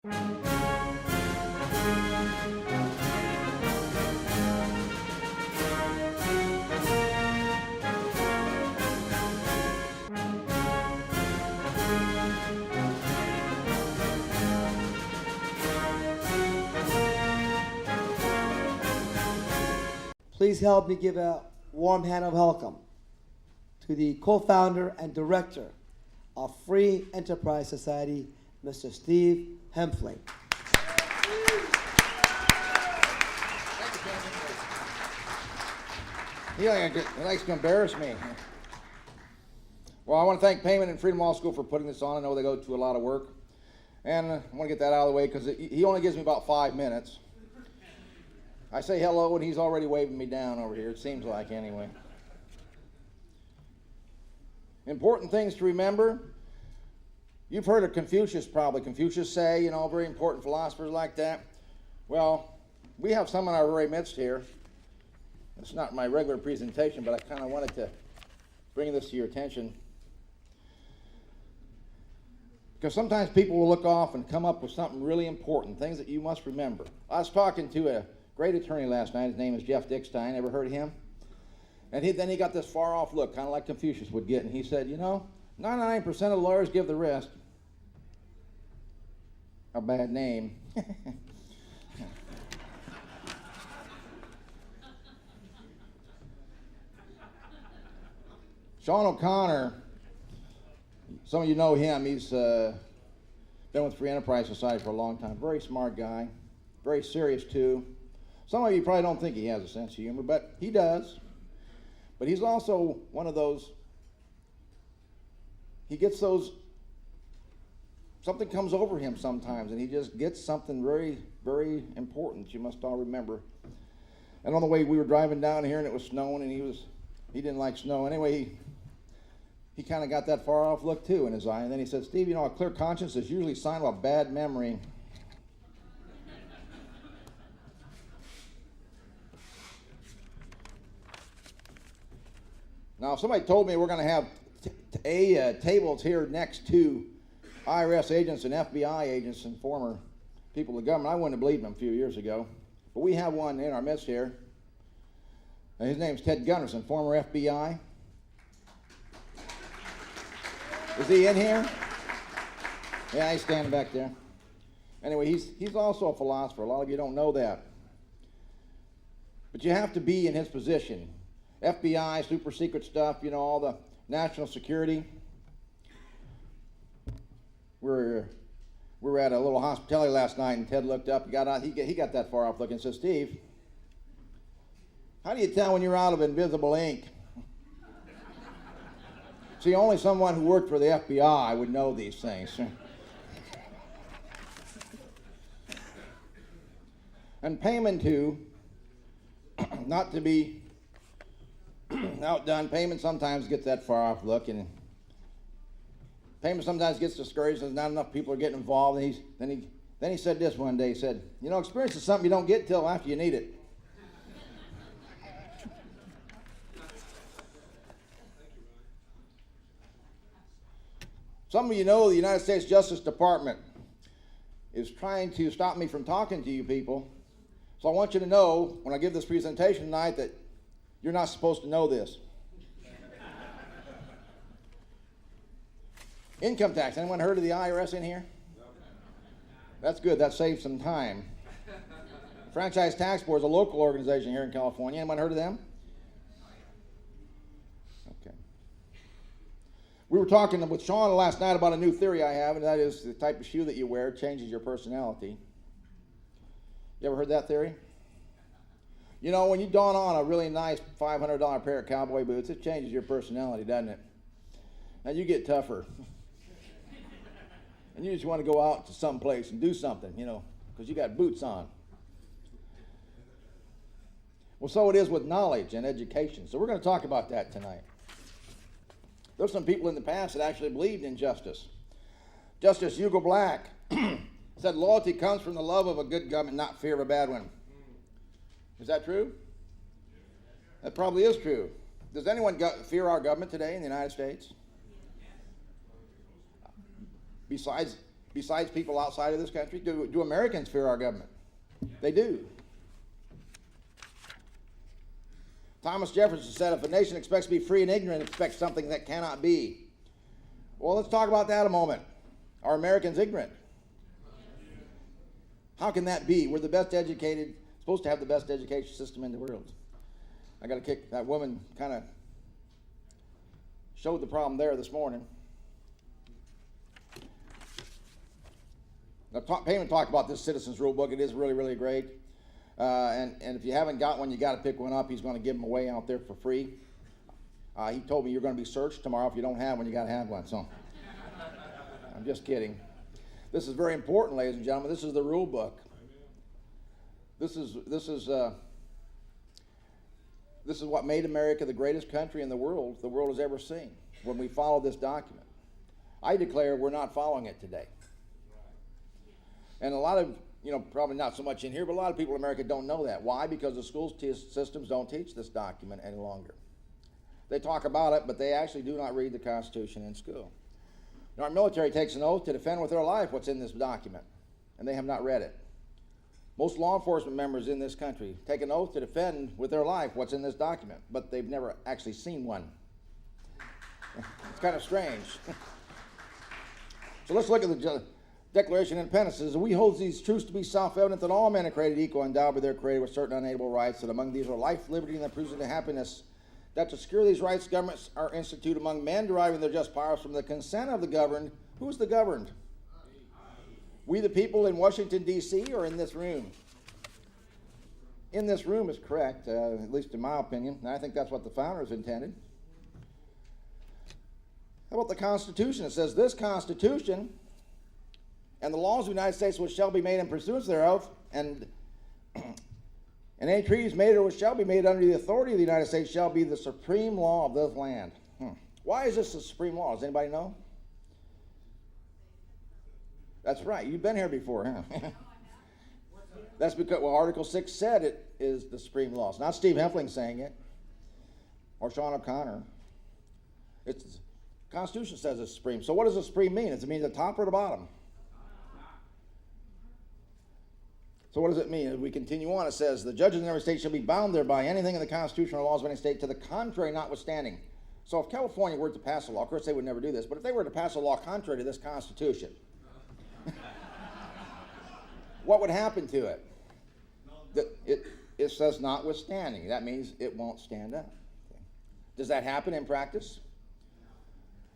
Please help me give a warm hand of welcome to the co-founder and director of Free Enterprise Society, Mr. Steve Hempfling. He likes to embarrass me. Well, I want to thank Payment and Freedom Law School for putting this on. I know they go to a lot of work. And I want to get that out of the way because he only gives me about 5 minutes. I say hello and he's already waving me down over here, it seems like anyway. Important things to remember. You've heard of Confucius probably. Confucius say, very important philosophers like that. Well, we have some in our very midst here. It's not my regular presentation, but I kind of wanted to bring this to your attention. Because sometimes people will look off and come up with something really important, things that you must remember. I was talking to a great attorney last night. His name is Jeff Dickstein. Ever heard of him? And then he got this far-off look, kind of like Confucius would get, and he said, 99% of the lawyers give the rest a bad name. Sean O'Connor, some of you know him. He's been with Free Enterprise Society for a long time. Very smart guy, very serious too. Some of you probably don't think he has a sense of humor, but he does. But he's also one of those, he gets those, something comes over him sometimes, and he just gets something very, very important you must all remember. And on the way we were driving down here and it was snowing, and he didn't like snow. Anyway, he kind of got that far off look too in his eye. And then he said, Steve, a clear conscience is usually a sign of a bad memory. Now, if somebody told me we're going to have tables here next to IRS agents and FBI agents and former people of the government, I wouldn't have believed them a few years ago. But we have one in our midst here. And his name's Ted Gunderson, former FBI. Is he in here? Yeah, he's standing back there. Anyway, he's also a philosopher. A lot of you don't know that. But you have to be in his position. FBI, super secret stuff, all the national security. We were at a little hospitality last night, and Ted looked up. He got that far off looking and said, Steve, how do you tell when you're out of invisible ink? See, only someone who worked for the FBI would know these things. And payment too, not to be outdone, payment sometimes gets that far off look, and payment sometimes gets discouraged because not enough people are getting involved. And then he said this one day. He said, experience is something you don't get till after you need it. Some of you know the United States Justice Department is trying to stop me from talking to you people. So I want you to know, when I give this presentation tonight, that you're not supposed to know this. Income tax. Anyone heard of the IRS in here? That's good. That saves some time. Franchise Tax Board is a local organization here in California. Anyone heard of them? Okay. We were talking with Sean last night about a new theory I have, and that is the type of shoe that you wear changes your personality. You ever heard that theory? When you don on a really nice $500 pair of cowboy boots, it changes your personality, doesn't it? And you get tougher. And you just want to go out to some place and do something, because you got boots on. Well, so it is with knowledge and education. So we're going to talk about that tonight. There's some people in the past that actually believed in justice. Justice Hugo Black said loyalty comes from the love of a good government, not fear of a bad one. Is that true? That probably is true. Does anyone fear our government today in the United States? Besides besides people outside of this country? Do Americans fear our government? They do. Thomas Jefferson said, if a nation expects to be free and ignorant, it expects something that cannot be. Well, let's talk about that a moment. Are Americans ignorant? How can that be? We're the best educated, supposed to have the best education system in the world. I got to kick, that woman kind of showed the problem there this morning. Now, Payman talked about this Citizens Rule Book. It is really, really great. And if you haven't got one, you got to pick one up. He's going to give them away out there for free. He told me you're going to be searched tomorrow. If you don't have one, you got to have one. So I'm just kidding. This is very important, ladies and gentlemen. This is the rule book. This is what made America the greatest country in the world has ever seen. When we follow this document, I declare we're not following it today. And a lot of, probably not so much in here, but a lot of people in America don't know that. Why? Because the school systems don't teach this document any longer. They talk about it, but they actually do not read the Constitution in school. Now, our military takes an oath to defend with their life what's in this document, and they have not read it. Most law enforcement members in this country take an oath to defend with their life what's in this document, but they've never actually seen one. It's kind of strange. So let's look at the Declaration of Independence. It says, we hold these truths to be self-evident that all men are created equal, endowed by their Creator with certain unalienable rights, that among these are life, liberty, and the pursuit of happiness, that to secure these rights, governments are instituted among men, deriving their just powers from the consent of the governed. Who is the governed? We the people in Washington, D.C., or in this room? In this room is correct, at least in my opinion, and I think that's what the founders intended. How about the Constitution? It says, this Constitution and the laws of the United States which shall be made in pursuance thereof, and any treaties made or which shall be made under the authority of the United States shall be the supreme law of this land. Why is this the supreme law? Does anybody know? That's right. You've been here before, huh? That's because, Article 6 said it is the supreme law. It's not Steve Hempfling saying it, or Sean O'Connor. It's the Constitution says it's supreme. So what does the supreme mean? Does it mean the top or the bottom? So what does it mean? As we continue on, it says, the judges in every state shall be bound thereby anything in the Constitution or laws of any state to the contrary notwithstanding. So if California were to pass a law, of course they would never do this, but if they were to pass a law contrary to this Constitution, what would happen to it? It says notwithstanding. That means it won't stand up. Does that happen in practice?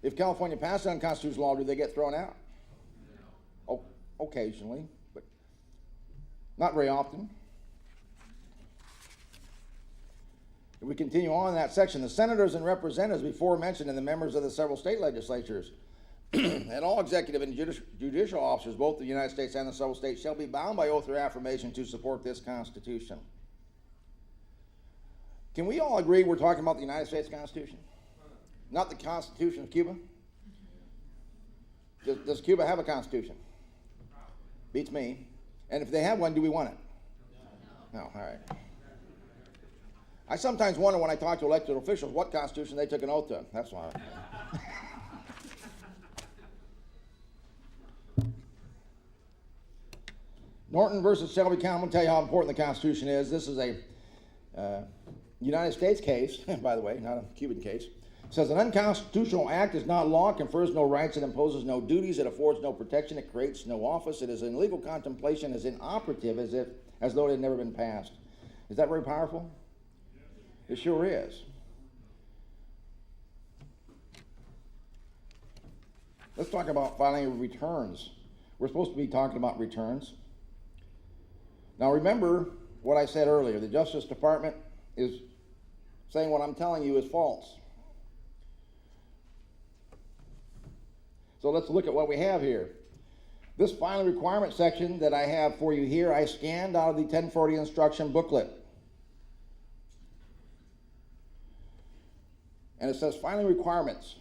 If California passes an unconstitutional law, do they get thrown out? Oh, occasionally, but not very often. If we continue on in that section, the senators and representatives before mentioned and the members of the several state legislatures and all executive and judicial officers, both the United States and the several states, shall be bound by oath or affirmation to support this Constitution. Can we all agree we're talking about the United States Constitution? Not the Constitution of Cuba? Does Cuba have a constitution? Beats me. And if they have one, do we want it? No. All right. I sometimes wonder when I talk to elected officials what constitution they took an oath to. That's why. Norton versus Shelby County. I'm going to tell you how important the Constitution is. This is a United States case, by the way, not a Cuban case. It says an unconstitutional act is not law, confers no rights, it imposes no duties, it affords no protection, it creates no office, it is in legal contemplation, is inoperative as though it had never been passed. Is that very powerful? It sure is. Let's talk about filing returns. We're supposed to be talking about returns. Now remember what I said earlier. The Justice Department is saying what I'm telling you is false. So let's look at what we have here. This filing requirement section that I have for you here, I scanned out of the 1040 instruction booklet. And it says filing requirements.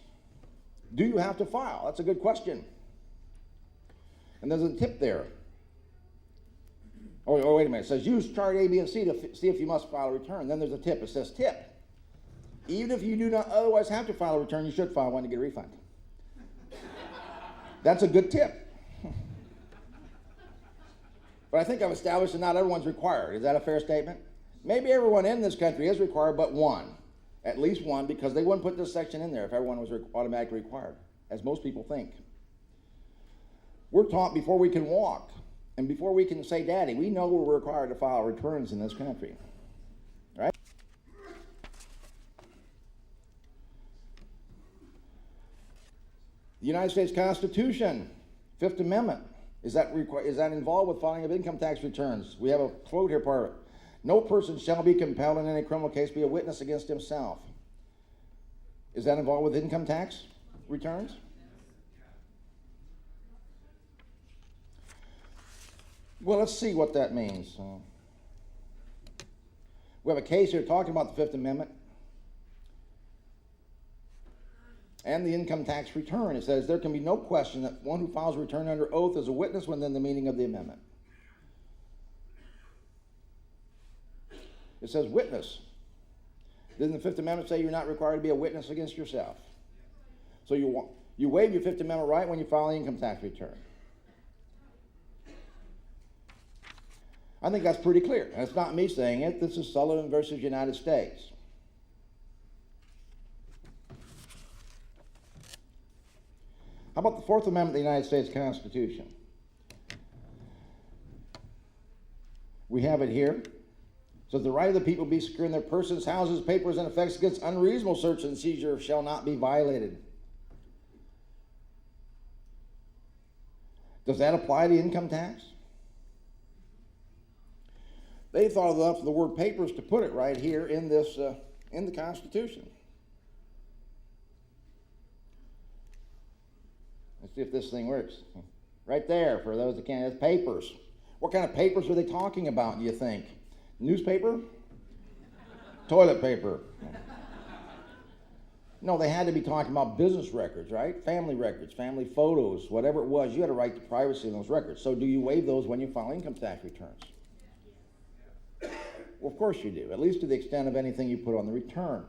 Do you have to file? That's a good question. And there's a tip there. Oh, wait a minute. It says use chart A, B, and C to see if you must file a return. Then there's a tip. It says tip. Even if you do not otherwise have to file a return, you should file one to get a refund. That's a good tip. But I think I've established that not everyone's required. Is that a fair statement? Maybe everyone in this country is required, but one. At least one, because they wouldn't put this section in there if everyone was automatically required, as most people think. We're taught before we can walk and before we can say daddy, we know we're required to file returns in this country. Right? The United States Constitution, Fifth Amendment, is that involved with filing of income tax returns? We have a quote here, part of it. No person shall be compelled in any criminal case be a witness against himself. Is that involved with income tax returns? Well, let's see what that means. We have a case here talking about the Fifth Amendment and the income tax return. It says there can be no question that one who files a return under oath is a witness within the meaning of the amendment. It says witness. Doesn't the Fifth Amendment say you're not required to be a witness against yourself? So you waive your Fifth Amendment right when you file an income tax return. I think that's pretty clear. And it's not me saying it. This is Sullivan versus United States. How about the Fourth Amendment of the United States Constitution? We have it here. It says the right of the people to be secure in their persons, houses, papers, and effects against unreasonable search and seizure shall not be violated. Does that apply to income tax? They thought of the word papers to put it right here in this in the Constitution. Let's see if this thing works. Right there, for those that can't, it's papers. What kind of papers are they talking about, do you think? Newspaper? Toilet paper? No, they had to be talking about business records, right? Family records, family photos, whatever it was. You had a right to privacy in those records. So do you waive those when you file income tax returns? Well, of course you do, at least to the extent of anything you put on the return.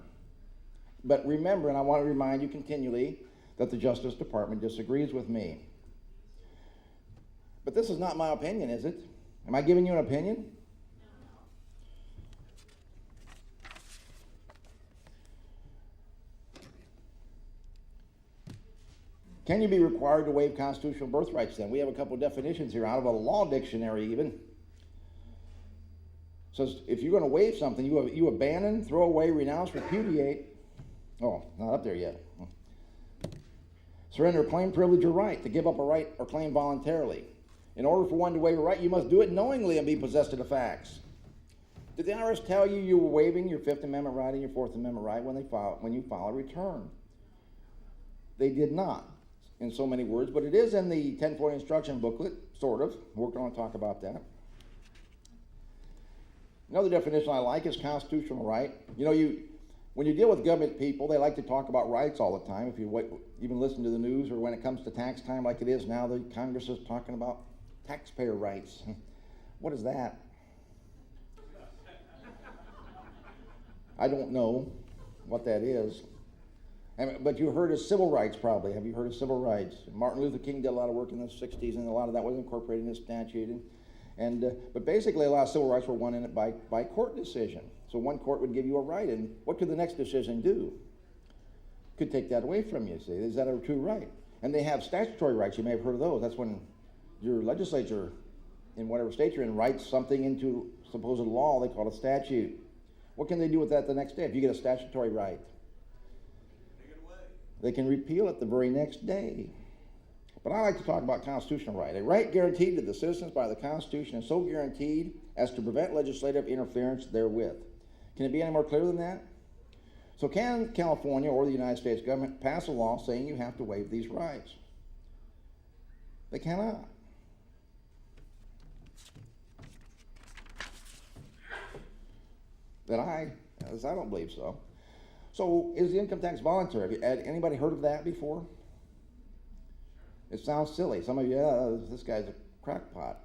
But remember, and I want to remind you continually, that the Justice Department disagrees with me. But this is not my opinion, is it? Am I giving you an opinion? Can you be required to waive constitutional birthrights then? We have a couple definitions here out of a law dictionary even. It says if you're going to waive something, you abandon, throw away, renounce, repudiate. Oh, not up there yet. Surrender a claim, privilege, or right, to give up a right or claim voluntarily. In order for one to waive a right, you must do it knowingly and be possessed of the facts. Did the IRS tell you you were waiving your Fifth Amendment right and your Fourth Amendment right when you file a return? They did not, in so many words, but it is in the 1040 instruction booklet, sort of. We're going to talk about that. Another definition I like is constitutional right. You know, when you deal with government people, they like to talk about rights all the time. If you even listen to the news, or when it comes to tax time like it is now, the Congress is talking about taxpayer rights. What is that? I don't know what that is. But you heard of civil rights probably. Have you heard of civil rights? Martin Luther King did a lot of work in the 60s, and a lot of that was incorporated in the statute. But basically a lot of civil rights were won in it by court decision. So one court would give you a right, and what could the next decision do? Could take that away from you, see. Is that a true right? And they have statutory rights. You may have heard of those. That's when your legislature, in whatever state you're in, writes something into supposed law. They call it a statute. What can they do with that the next day if you get a statutory right? Take it away. They can repeal it the very next day. But I like to talk about constitutional right. A right guaranteed to the citizens by the Constitution and so guaranteed as to prevent legislative interference therewith. Can it be any more clear than that? So can California or the United States government pass a law saying you have to waive these rights? They cannot. I don't believe so. So is the income tax voluntary? Have anybody heard of that before? It sounds silly. Some of you, this guy's a crackpot.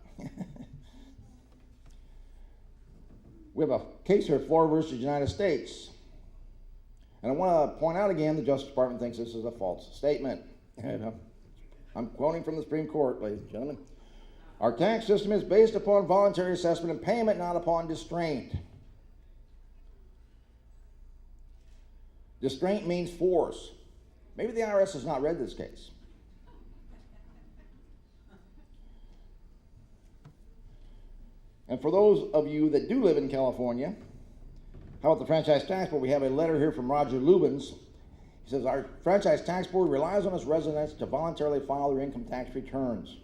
We have a case here, Florida versus United States. And I want to point out again, the Justice Department thinks this is a false statement. I'm quoting from the Supreme Court, ladies and gentlemen. Our tax system is based upon voluntary assessment and payment, not upon distraint. Distraint means force. Maybe the IRS has not read this case. And for those of you that do live in California, how about the Franchise Tax Board? We have a letter here from Roger Lubens. He says, our Franchise Tax Board relies on its residents to voluntarily file their income tax returns.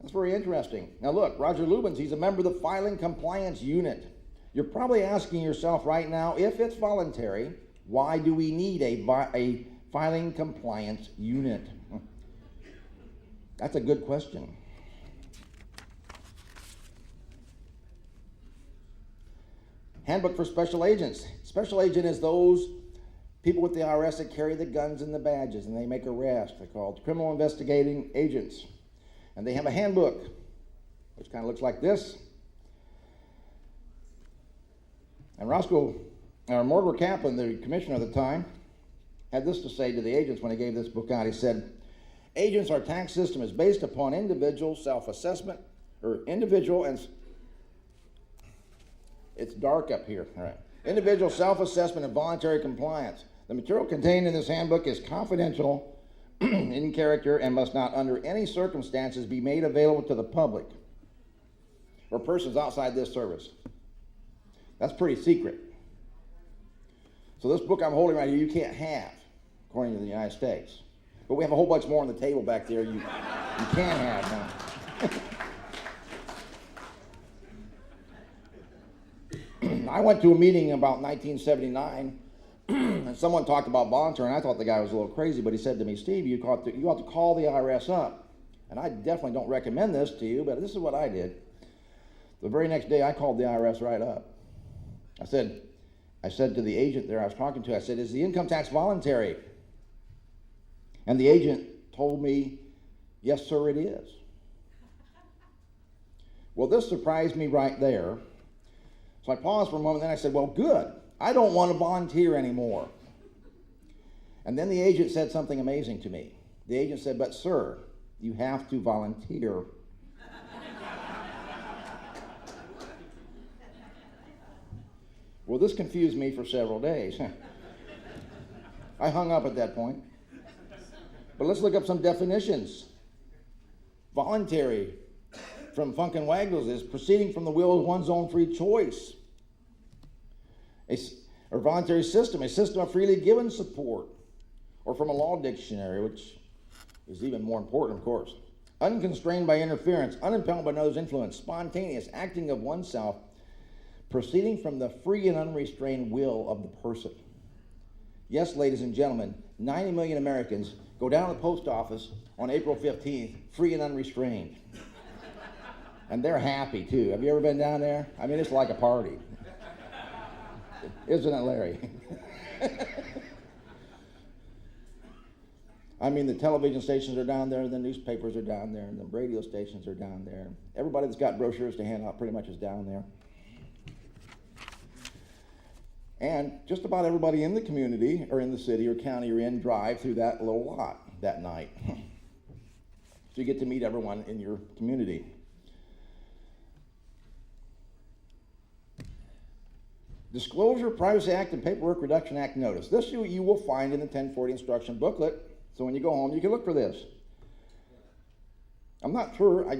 That's very interesting. Now look, Roger Lubens, he's a member of the Filing Compliance Unit. You're probably asking yourself right now, if it's voluntary, why do we need a Filing Compliance Unit? That's a good question. Handbook for Special Agents. Special agent is those people with the IRS that carry the guns and the badges and they make arrests. They're called criminal investigating agents. And they have a handbook, which kind of looks like this. And Mortimer Kaplan, the commissioner at the time, had this to say to the agents when he gave this book out. He said, agents, our tax system is based upon individual self-assessment, or individual and it's dark up here. All right. Individual self-assessment and voluntary compliance. The material contained in this handbook is confidential in character and must not under any circumstances be made available to the public or persons outside this service. That's pretty secret. So this book I'm holding right here, you can't have, according to the United States. But we have a whole bunch more on the table back there you can have now. I went to a meeting about 1979, and someone talked about voluntary, and I thought the guy was a little crazy, but he said to me, Steve, you ought to call the IRS up. And I definitely don't recommend this to you, but this is what I did. The very next day, I called the IRS right up. I said to the agent there I was talking to, I said, is the income tax voluntary? And the agent told me, yes, sir, it is. Well, this surprised me right there. So I paused for a moment, then I said, well, good. I don't want to volunteer anymore. And then the agent said something amazing to me. The agent said, but sir, you have to volunteer. Well, this confused me for several days. I hung up at that point. But let's look up some definitions. Voluntary, from Funk and Waggles, is proceeding from the will of one's own free choice. A voluntary system, a system of freely given support, or from a law dictionary, which is even more important, of course. Unconstrained by interference, unimpelled by another's influence, spontaneous, acting of oneself, proceeding from the free and unrestrained will of the person. Yes, ladies and gentlemen, 90 million Americans go down to the post office on April 15th, free and unrestrained. And they're happy, too. Have you ever been down there? I mean, it's like a party. Isn't it, Larry? I mean, the television stations are down there, the newspapers are down there, and the radio stations are down there. Everybody that's got brochures to hand out pretty much is down there. And just about everybody in the community, or in the city or county you're in, drive through that little lot that night. So you get to meet everyone in your community. Disclosure, Privacy Act, and Paperwork Reduction Act notice. This you will find in the 1040 instruction booklet. So when you go home, you can look for this. I'm not sure.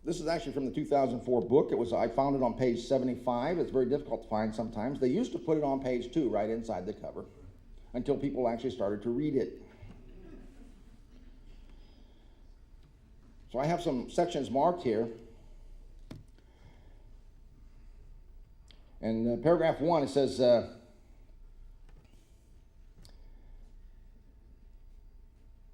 This is actually from the 2004 book. I found it on page 75. It's very difficult to find sometimes. They used to put it on page 2, right inside the cover, until people actually started to read it. So I have some sections marked here. And paragraph 1, it says,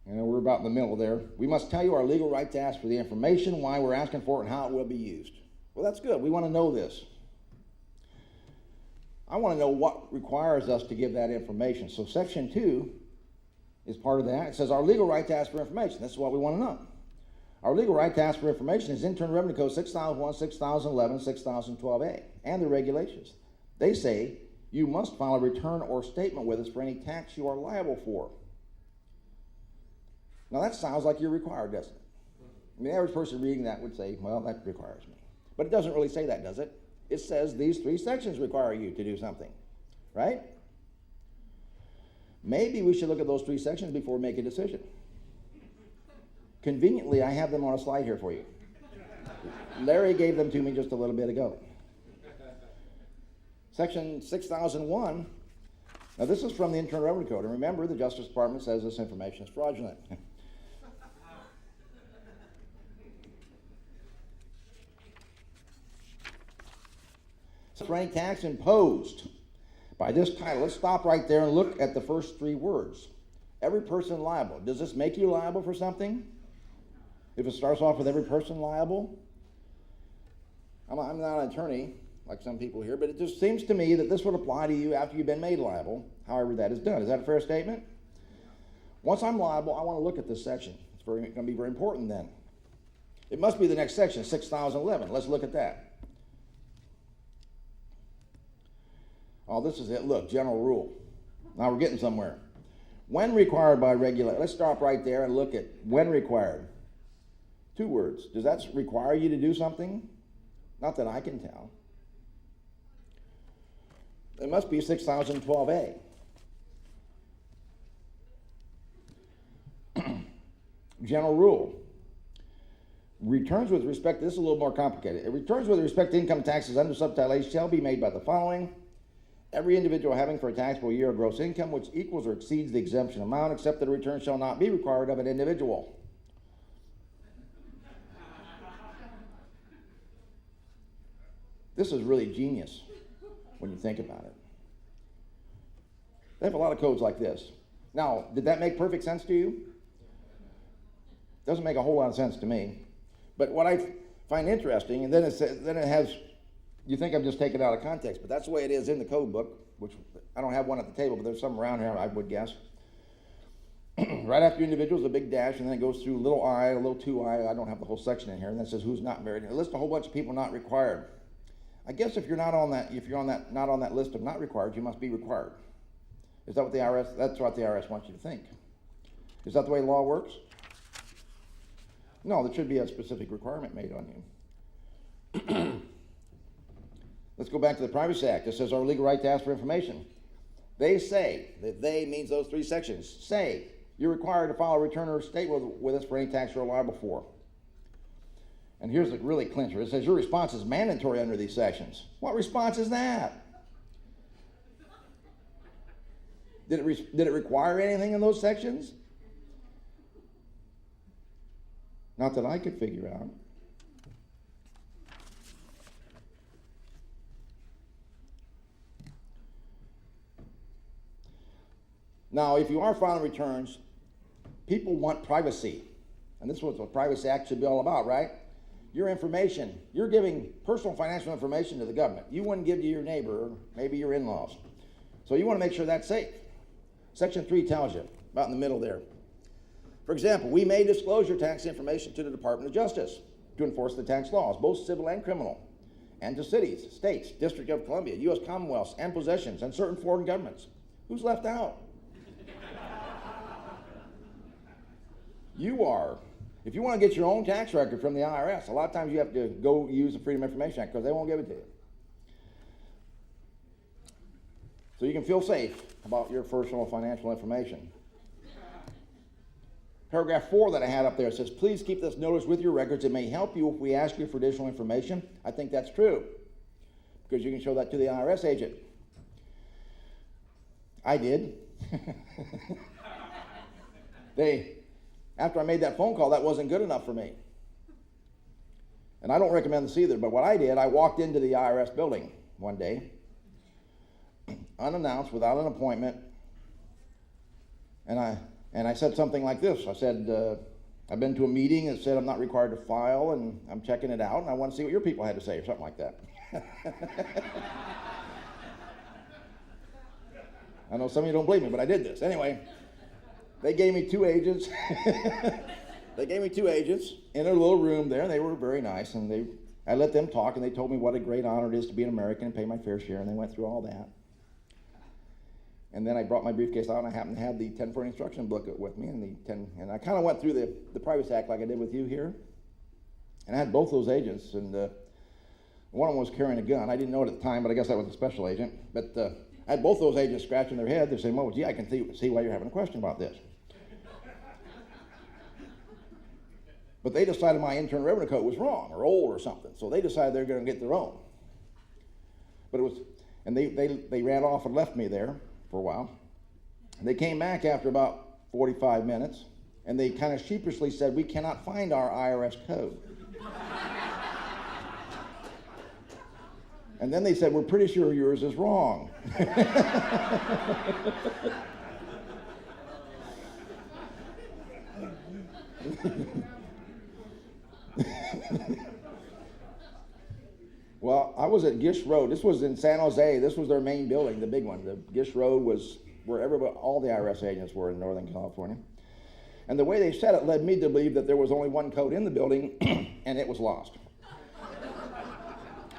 we're about in the middle there. We must tell you our legal right to ask for the information, why we're asking for it, and how it will be used. Well, that's good. We want to know this. I want to know what requires us to give that information. So section 2 is part of that. It says our legal right to ask for information. This is what we want to know. Our legal right to ask for information is Internal Revenue Code 6001, 6011, 6012A, and the regulations. They say you must file a return or statement with us for any tax you are liable for. Now that sounds like you're required, doesn't it? I mean, the average person reading that would say, well, that requires me. But it doesn't really say that, does it? It says these 3 sections require you to do something, right? Maybe we should look at those 3 sections before we make a decision. Conveniently, I have them on a slide here for you. Larry gave them to me just a little bit ago. Section 6001, now this is from the Internal Revenue Code, and remember the Justice Department says this information is fraudulent. For any tax imposed by this title, let's stop right there and look at the first 3 words. Every person liable. Does this make you liable for something? If it starts off with every person liable? I'm not an attorney, like some people here, but it just seems to me that this would apply to you after you've been made liable, however that is done. Is that a fair statement? Once I'm liable, I want to look at this section. It's going to be very important then. It must be the next section, 6011. Let's look at that. Oh, this is it. Look, general rule. Now we're getting somewhere. When required by regulation. Let's stop right there and look at when required. 2 words. Does that require you to do something? Not that I can tell. It must be 6012A. General rule. Returns with respect, this is a little more complicated. Returns with respect to income taxes under subtitle A shall be made by the following. Every individual having for a taxable year a gross income which equals or exceeds the exemption amount, except that a return shall not be required of an individual. This is really genius when you think about it. They have a lot of codes like this. Now, did that make perfect sense to you? Doesn't make a whole lot of sense to me. But what I find interesting, and then it has, you think I'm just taking it out of context, but that's the way it is in the code book, which I don't have one at the table, but there's some around here, I would guess. Right after individuals, a big dash, and then it goes through little I, a little 2I, I don't have the whole section in here, and then it says who's not married. And it lists a whole bunch of people not required. I guess if you're not on that, not on that list of not required, you must be required. Is that what the IRS, that's what the IRS wants you to think. Is that the way law works? No, there should be a specific requirement made on you. Let's go back to the Privacy Act. It says our legal right to ask for information. They say, that they means those 3 sections, say you're required to file a return or statement with us for any tax you're liable for. And here's the really clincher. It says your response is mandatory under these sections. What response is that? Did it require anything in those sections? Not that I could figure out. Now, if you are filing returns, people want privacy. And this is what the Privacy Act should be all about, right? Your information, you're giving personal financial information to the government. You wouldn't give to your neighbor or maybe your in-laws. So you want to make sure that's safe. Section 3 tells you, about in the middle there. For example, we may disclose your tax information to the Department of Justice to enforce the tax laws, both civil and criminal, and to cities, states, District of Columbia, U.S. Commonwealths, and possessions, and certain foreign governments. Who's left out? You are. If you want to get your own tax record from the IRS, a lot of times you have to go use the Freedom of Information Act because they won't give it to you. So you can feel safe about your personal financial information. Paragraph 4 that I had up there says, please keep this notice with your records. It may help you if we ask you for additional information. I think that's true because you can show that to the IRS agent. I did. After I made that phone call, that wasn't good enough for me. And I don't recommend this either, but what I did, I walked into the IRS building one day, unannounced, without an appointment, and I said something like this. I said, I've been to a meeting that said I'm not required to file, and I'm checking it out, and I want to see what your people had to say, or something like that. I know some of you don't believe me, but I did this. Anyway, they gave me 2 agents. They gave me 2 agents in a little room there, and they were very nice, and I let them talk, and they told me what a great honor it is to be an American and pay my fair share, and they went through all that. And then I brought my briefcase out, and I happened to have the 1040 instruction booklet with me, and I kind of went through the Privacy Act like I did with you here. And I had both those agents, and one of them was carrying a gun. I didn't know it at the time, but I guess that was a special agent. But I had both those agents scratching their head. They're saying, well, gee, I can see why you're having a question about this. But they decided my Internal Revenue Code was wrong or old or something, so they decided they're going to get their own. But it was, and they ran off and left me there for a while. And they came back after about 45 minutes, and they kind of sheepishly said, we cannot find our IRS code. And then they said, we're pretty sure yours is wrong. Well, I was at Gish Road. This was in San Jose. This was their main building, the big one. The Gish Road was where all the IRS agents were in Northern California. And the way they said it led me to believe that there was only one code in the building, and it was lost.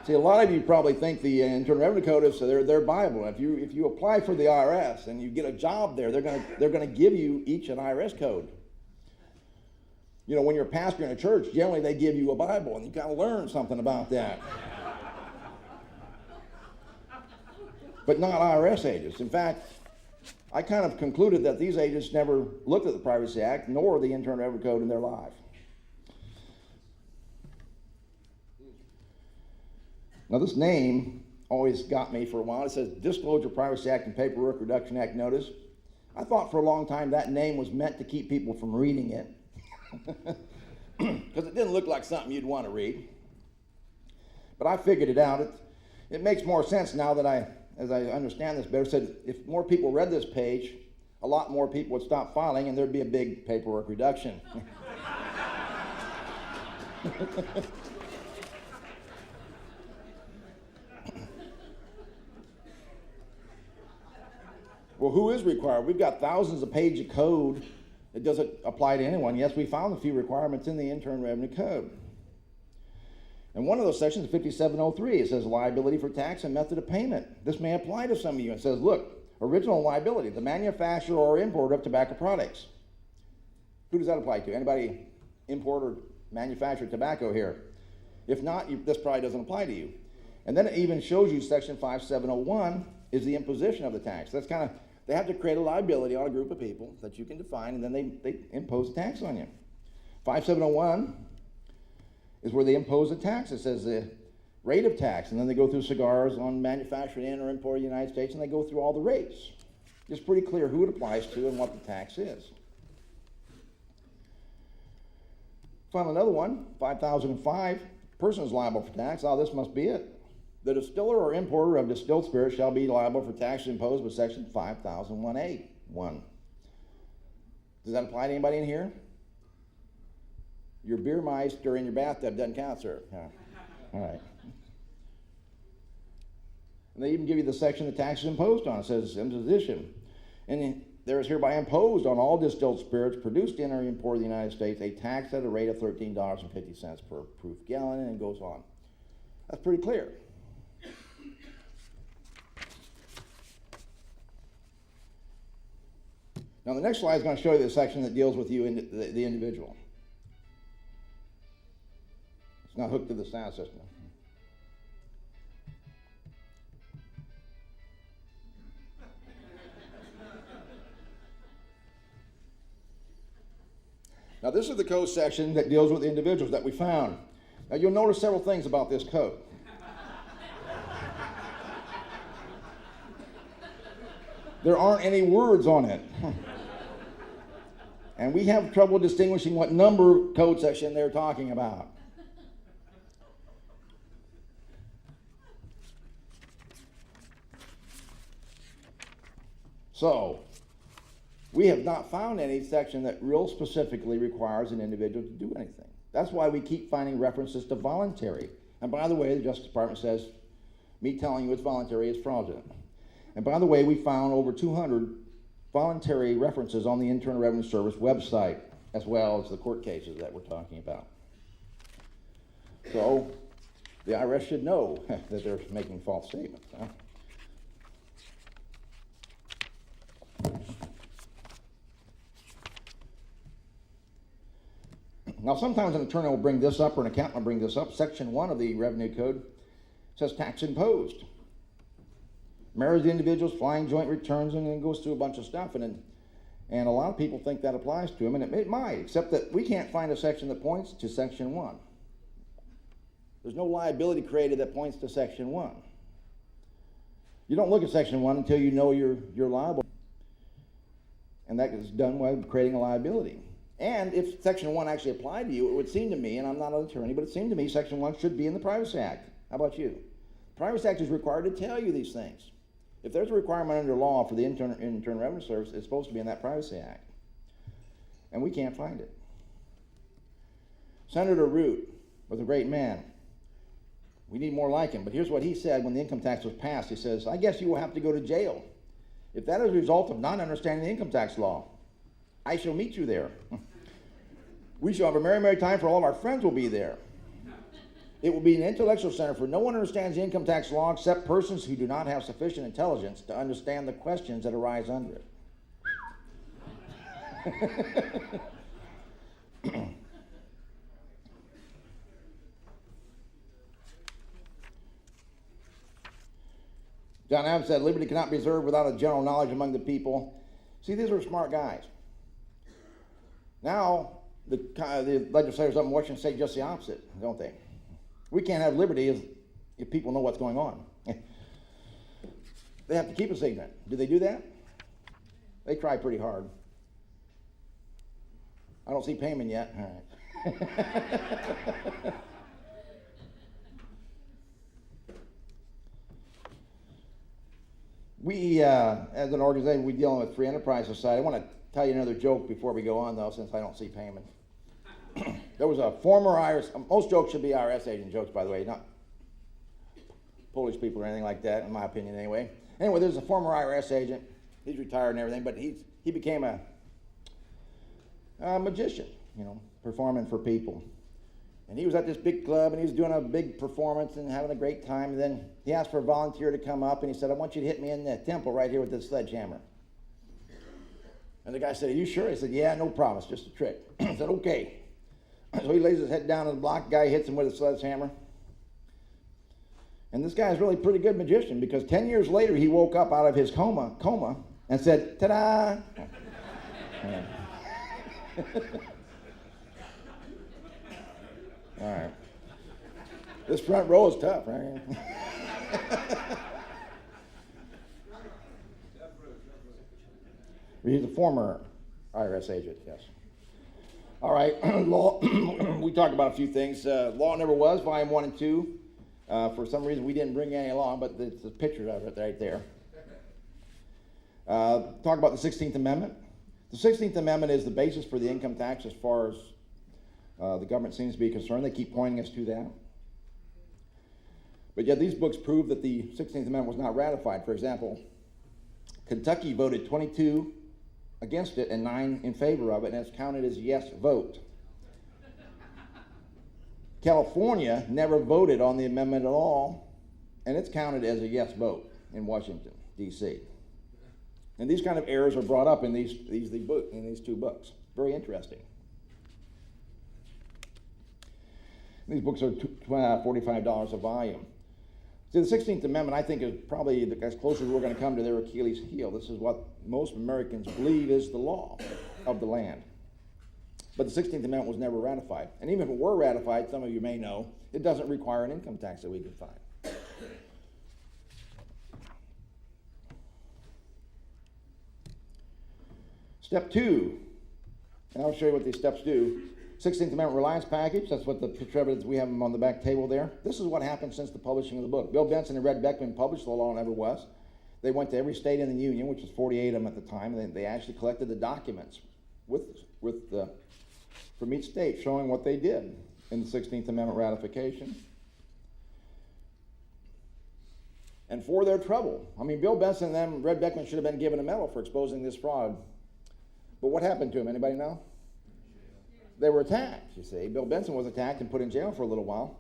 See, a lot of you probably think the Internal Revenue Code is their Bible. If you apply for the IRS and you get a job there, they're gonna give you each an IRS code. You know, when you're a pastor in a church, generally they give you a Bible, and you gotta learn something about that. But not IRS agents. In fact, I kind of concluded that these agents never looked at the Privacy Act nor the Internal Revenue Code in their life. Now, this name always got me for a while. It says Disclosure Privacy Act and Paperwork Reduction Act Notice. I thought for a long time that name was meant to keep people from reading it because it didn't look like something you'd want to read. But I figured it out. It makes more sense now that as I understand this better. It said if more people read this page, a lot more people would stop filing, and there'd be a big paperwork reduction. Well, who is required? We've got thousands of pages of code. It doesn't apply to anyone. Yes, we found a few requirements in the Internal Revenue Code. And one of those sections is 5703. It says liability for tax and method of payment. This may apply to some of you. It says, look, original liability, the manufacturer or importer of tobacco products. Who does that apply to? Anybody import or manufacture tobacco here? If not, this probably doesn't apply to you. And then it even shows you section 5701 is the imposition of the tax. That's kind of, they have to create a liability on a group of people that you can define, and then they impose a tax on you. 5701 is where they impose a tax. It says the rate of tax, and then they go through cigars on manufactured in or imported in the United States, and they go through all the rates. It's pretty clear who it applies to and what the tax is. Found another one, 5005, person is liable for tax. Oh, this must be it. The distiller or importer of distilled spirits shall be liable for taxes imposed by section 5001A1. Does that apply to anybody in here? Your beer meister in your bathtub doesn't count, sir. All right. And they even give you the section the tax is imposed on. It says imposition. And there is hereby imposed on all distilled spirits produced in or imported in the United States a tax at a rate of $13.50 per proof gallon, and it goes on. That's pretty clear. Now the next slide is going to show you the section that deals with you, the individual. It's not hooked to the sound system. Now this is the code section that deals with the individuals that we found. Now you'll notice several things about this code. There aren't any words on it. And we have trouble distinguishing what number code section they're talking about. So, we have not found any section that real specifically requires an individual to do anything. That's why we keep finding references to voluntary. And by the way, the Justice Department says, me telling you it's voluntary is fraudulent. And by the way, we found over 200 voluntary references on the Internal Revenue Service website, as well as the court cases that we're talking about. So, the IRS should know that they're making false statements. Huh? Now, sometimes an attorney will bring this up or an accountant will bring this up. Section 1 of the Revenue Code says tax imposed. Married individuals, flying joint returns, and then goes through a bunch of stuff. And a lot of people think that applies to them, and it might, except that we can't find a section that points to Section 1. There's no liability created that points to Section 1. You don't look at Section 1 until you know you're liable. And that is done by creating a liability. And if Section 1 actually applied to you, it would seem to me, and I'm not an attorney, but it seemed to me Section 1 should be in the Privacy Act. How about you? The Privacy Act is required to tell you these things. If there's a requirement under law for the Internal Revenue Service, it's supposed to be in that Privacy Act. And we can't find it. Senator Root was a great man. We need more like him. But here's what he said when the income tax was passed. He says, I guess you will have to go to jail. If that is a result of not understanding the income tax law, I shall meet you there. We shall have a merry, merry time, for all of our friends will be there. It will be an intellectual center, for no one understands the income tax law except persons who do not have sufficient intelligence to understand the questions that arise under it. John Adams said, liberty cannot be preserved without a general knowledge among the people. See, these are smart guys. Now, the legislators up in Washington say just the opposite, don't they? We can't have liberty if people know what's going on. They have to keep us ignorant. Do they do that? They try pretty hard. I don't see payment yet. All right. We, as an organization, we're dealing with Free Enterprise Society. I want to tell you another joke before we go on, though, since I don't see payment. There was a former IRS, most jokes should be IRS agent jokes, by the way, not Polish people or anything like that, in my opinion, anyway. Anyway, there's a former IRS agent. He's retired and everything, but he became a magician, performing for people. And he was at this big club, and he was doing a big performance and having a great time. And then he asked for a volunteer to come up, and he said, I want you to hit me in the temple right here with this sledgehammer. And the guy said, are you sure? He said, yeah, no problem. It's just a trick. He said, okay. So he lays his head down on the block. Guy hits him with a sledgehammer. And this guy is really a pretty good magician, because 10 years later, he woke up out of his coma, and said, ta-da! All right. This front row is tough, right? He's a former IRS agent, yes. All right, law. We talked about a few things. Law Never Was, Volume 1 and 2. For some reason, we didn't bring any along, but it's a picture of it right there. Talk about the 16th Amendment. The 16th Amendment is the basis for the income tax as far as the government seems to be concerned. They keep pointing us to that. But yet these books prove that the 16th Amendment was not ratified. For example, Kentucky voted 22 against it and 9 in favor of it, and it's counted as a yes vote. California never voted on the amendment at all, and it's counted as a yes vote in Washington, D.C. And these kind of errors are brought up in these two books. Very interesting. These books are $45 a volume. See, the 16th Amendment, I think, is probably as close as we're going to come to their Achilles heel. This is what most Americans believe is the law of the land. But the 16th Amendment was never ratified. And even if it were ratified, some of you may know, it doesn't require an income tax that we can find. Step 2, and I'll show you what these steps do. 16th Amendment Reliance Package, that's what the picture evidence, we have them on the back table there. This is what happened since the publishing of the book. Bill Benson and Red Beckman published The Law Never Was. They went to every state in the Union, which was 48 of them at the time, and they actually collected the documents from each state showing what they did in the 16th Amendment ratification. And for their trouble, I mean, Bill Benson and them, Red Beckman should have been given a medal for exposing this fraud. But what happened to him? Anybody know? They were attacked, you see. Bill Benson was attacked and put in jail for a little while.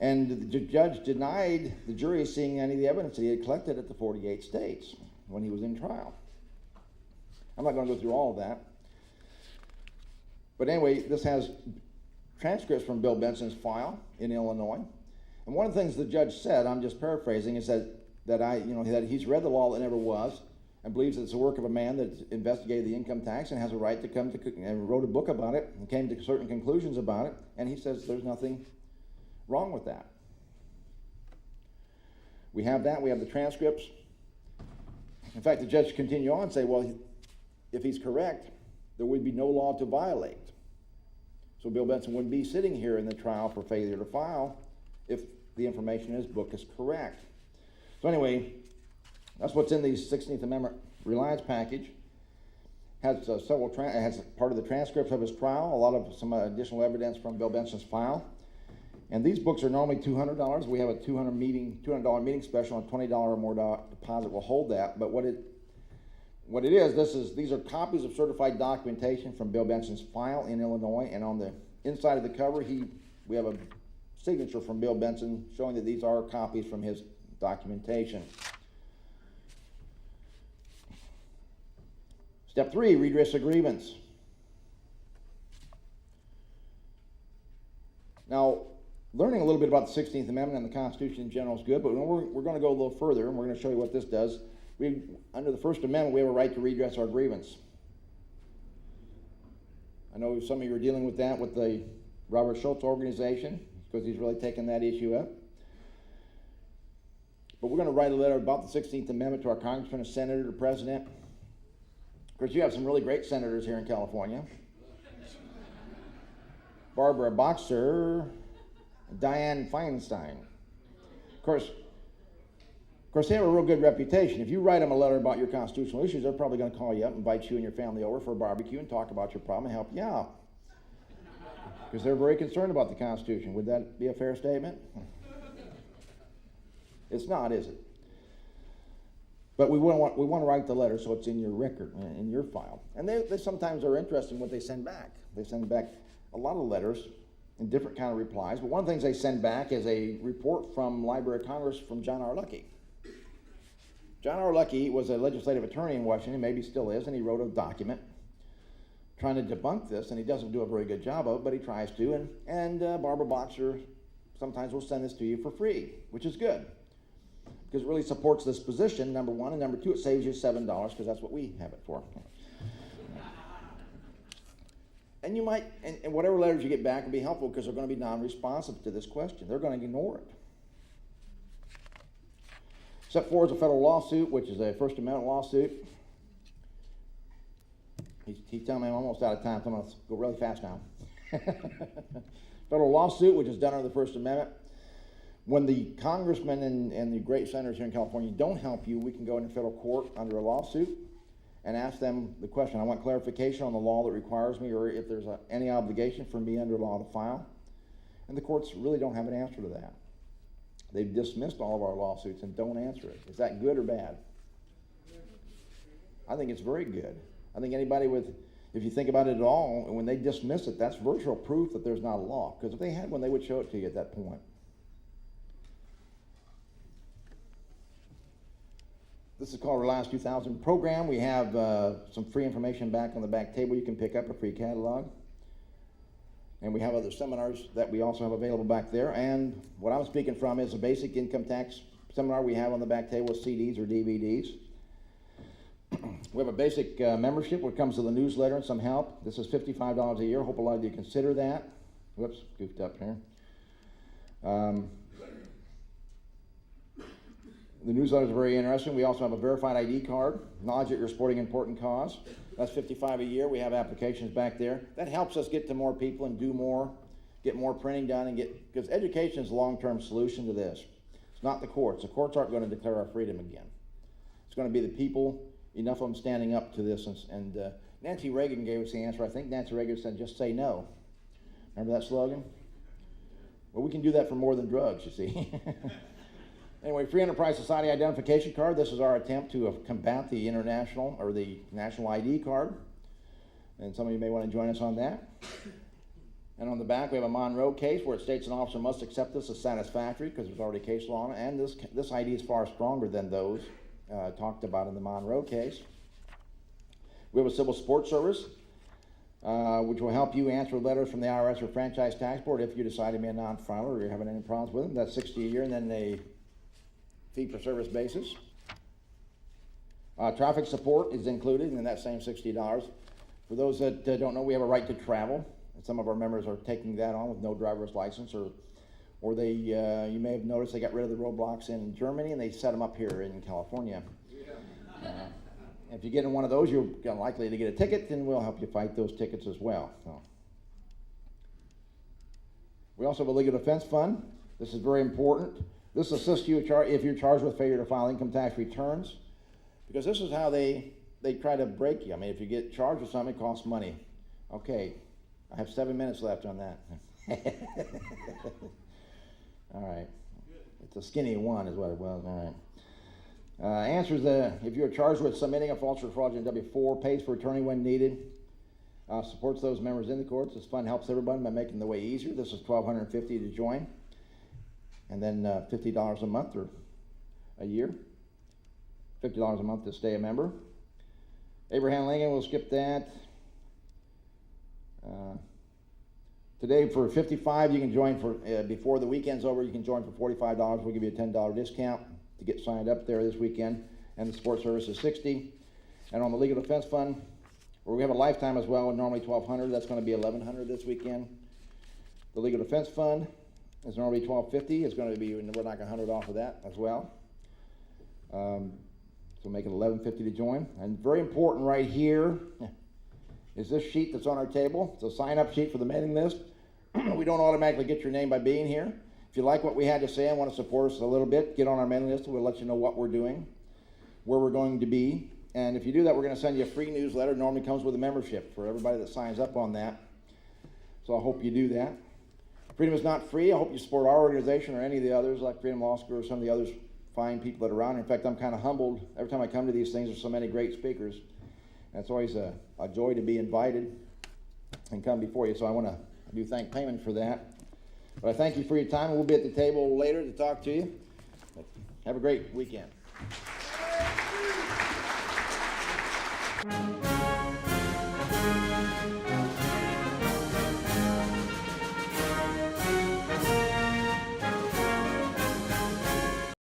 And the judge denied the jury seeing any of the evidence that he had collected at the 48 states when he was in trial. I'm not going to go through all of that. But anyway, this has transcripts from Bill Benson's file in Illinois. And one of the things the judge said, I'm just paraphrasing, is that he's read the law that never was and believes that it's the work of a man that investigated the income tax and has a right to come to, and wrote a book about it and came to certain conclusions about it. And he says there's nothing wrong with that. We have that. We have the transcripts. In fact, the judge continued on and say, well, if he's correct, there would be no law to violate. So Bill Benson wouldn't be sitting here in the trial for failure to file if the information in his book is correct. So anyway, that's what's in the 16th Amendment reliance package. Has has part of the transcripts of his trial, a lot of some additional evidence from Bill Benson's file. And these books are normally $200. We have a $200 meeting special, and $20 or more deposit will hold that. But what it is, these are copies of certified documentation from Bill Benson's file in Illinois, and on the inside of the cover, we have a signature from Bill Benson showing that these are copies from his documentation. Step 3, redress a grievance. Now, learning a little bit about the 16th Amendment and the Constitution in general is good, but we're going to go a little further, and we're going to show you what this does. Under the First Amendment, we have a right to redress our grievance. I know some of you are dealing with that with the Robert Schultz organization, because he's really taken that issue up. But we're going to write a letter about the 16th Amendment to our congressman, senator, the president. Of course, you have some really great senators here in California. Barbara Boxer, Dianne Feinstein. Of course, they have a real good reputation. If you write them a letter about your constitutional issues, they're probably going to call you up, invite you and your family over for a barbecue and talk about your problem and help you out. Because they're very concerned about the Constitution. Would that be a fair statement? It's not, is it? But we want to write the letter so it's in your record, in your file. And they sometimes are interested in what they send back. They send back a lot of letters and different kind of replies. But one of the things they send back is a report from Library of Congress from John R. Luckey. John R. Luckey was a legislative attorney in Washington, maybe still is, and he wrote a document trying to debunk this, and he doesn't do a very good job of it, but he tries to. And Barbara Boxer sometimes will send this to you for free, which is good, because it really supports this position, number one, and number two, it saves you $7, because that's what we have it for. And you might, and whatever letters you get back will be helpful, because they're going to be non-responsive to this question. They're going to ignore it. Step 4 is a federal lawsuit, which is a First Amendment lawsuit. He's telling me I'm almost out of time, so I'm going to go really fast now. Federal lawsuit, which is done under the First Amendment. When the congressmen and the great senators here in California don't help you, we can go into federal court under a lawsuit and ask them the question. I want clarification on the law that requires me, or if there's any obligation for me under law to file. And the courts really don't have an answer to that. They've dismissed all of our lawsuits and don't answer it. Is that good or bad? I think it's very good. I think anybody if you think about it at all, when they dismiss it, that's virtual proof that there's not a law. Because if they had one, they would show it to you at that point. This is called Reliance 2000 program. We have some free information back on the back table. You can pick up a free catalog. And we have other seminars that we also have available back there. And what I'm speaking from is a basic income tax seminar we have on the back table with CDs or DVDs. We have a basic membership when it comes to the newsletter and some help. This is $55 a year. Hope a lot of you consider that. Whoops, goofed up here. The newsletters are very interesting. We also have a verified ID card, knowledge that you're supporting an important cause. That's $55 a year. We have applications back there. That helps us get to more people and do more, get more printing done, and because education is a long-term solution to this. It's not the courts. The courts aren't going to declare our freedom again. It's going to be the people, enough of them standing up to this. And Nancy Reagan gave us the answer. I think Nancy Reagan said, just say no. Remember that slogan? Well, we can do that for more than drugs, you see. Anyway, Free Enterprise Society identification card. This is our attempt to combat the international or the national ID card. And some of you may want to join us on that. And on the back, we have a Monroe case where it states an officer must accept this as satisfactory because there's already case law on it. And this ID is far stronger than those talked about in the Monroe case. We have a civil support service. which will help you answer letters from the IRS or Franchise Tax Board if you decide to be a non-filer or you're having any problems with them. That's $60 a year, and then a fee-for-service basis. Traffic support is included in that same $60. For those that don't know, we have a right to travel, and some of our members are taking that on with no driver's license, or they, you may have noticed they got rid of the roadblocks in Germany and they set them up here in California. If you get in one of those, you're likely to get a ticket, and we'll help you fight those tickets as well. So. We also have a legal defense fund. This is very important. This assists you if you're charged with failure to file income tax returns, because this is how they try to break you. I mean, if you get charged with something, it costs money. Okay, I have 7 minutes left on that. All right. It's a skinny one is what it was. All right. Answers if you're charged with submitting a false or fraudulent W-4, pays for attorney when needed, supports those members in the courts. This fund helps everybody by making the way easier. This is $1,250 to join, and then $50 a month or a year. $50 a month to stay a member. Abraham Lincoln, we'll skip that. Today for $55, you can join for before the weekend's over. You can join for $45. We'll give you a $10 discount to get signed up there this weekend, and the support service is $60. And on the legal defense fund, where we have a lifetime as well, normally $1,200, that's going to be $1,100 this weekend. The legal defense fund is normally $1,250. It's going to be, we're knocking $100 off of that as well. So make it $1,150 to join. And very important right here is this sheet that's on our table. It's a sign-up sheet for the mailing list. We don't automatically get your name by being here. If you like what we had to say and want to support us a little bit, get on our mailing list and we'll let you know what we're doing, where we're going to be. And if you do that, we're going to send you a free newsletter. It normally comes with a membership for everybody that signs up on that. So I hope you do that. Freedom is not free. I hope you support our organization or any of the others, like Freedom Law School or some of the others fine people that are around. In fact, I'm kind of humbled. Every time I come to these things, there's so many great speakers. And it's always a joy to be invited and come before you. So I do thank Payman for that. But I thank you for your time. We'll be at the table later to talk to you. Have a great weekend.